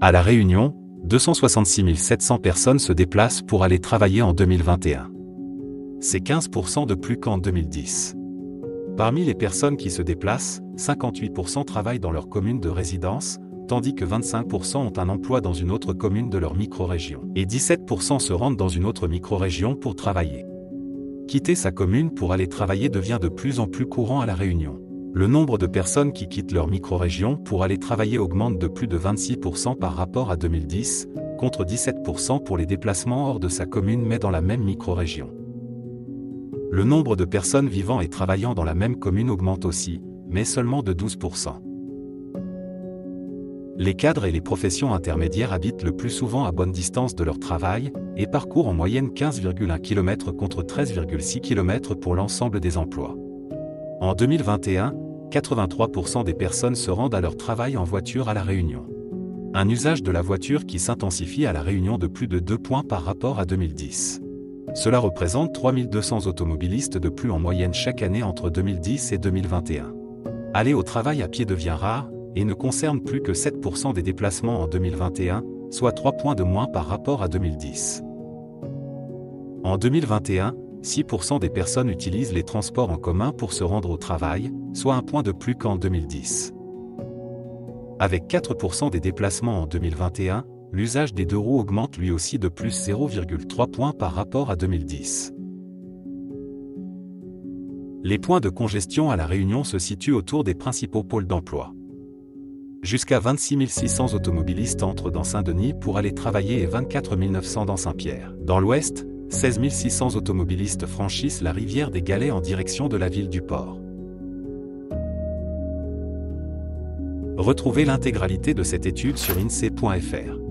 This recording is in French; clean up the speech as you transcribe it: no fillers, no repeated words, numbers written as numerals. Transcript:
À La Réunion, 266 700 personnes se déplacent pour aller travailler en 2021. C'est 15% de plus qu'en 2010. Parmi les personnes qui se déplacent, 58% travaillent dans leur commune de résidence, tandis que 25% ont un emploi dans une autre commune de leur micro-région, et 17% se rendent dans une autre micro-région pour travailler. Quitter sa commune pour aller travailler devient de plus en plus courant à La Réunion. Le nombre de personnes qui quittent leur micro-région pour aller travailler augmente de plus de 26% par rapport à 2010, contre 17% pour les déplacements hors de sa commune mais dans la même micro-région. Le nombre de personnes vivant et travaillant dans la même commune augmente aussi, mais seulement de 12%. Les cadres et les professions intermédiaires habitent le plus souvent à bonne distance de leur travail, et parcourent en moyenne 15,1 km contre 13,6 km pour l'ensemble des emplois. En 2021, 83% des personnes se rendent à leur travail en voiture à La Réunion. Un usage de la voiture qui s'intensifie à La Réunion de plus de 2 points par rapport à 2010. Cela représente 3200 automobilistes de plus en moyenne chaque année entre 2010 et 2021. Aller au travail à pied devient rare, et ne concerne plus que 7% des déplacements en 2021, soit 3 points de moins par rapport à 2010. En 2021, 6% des personnes utilisent les transports en commun pour se rendre au travail, soit 1 point de plus qu'en 2010. Avec 4% des déplacements en 2021, l'usage des 2 roues augmente lui aussi de plus 0,3 points par rapport à 2010. Les points de congestion à La Réunion se situent autour des principaux pôles d'emploi. Jusqu'à 26 600 automobilistes entrent dans Saint-Denis pour aller travailler et 24 900 dans Saint-Pierre. Dans l'ouest, 16 600 automobilistes franchissent la rivière des Galets en direction de la ville du port. Retrouvez l'intégralité de cette étude sur INSEE.fr.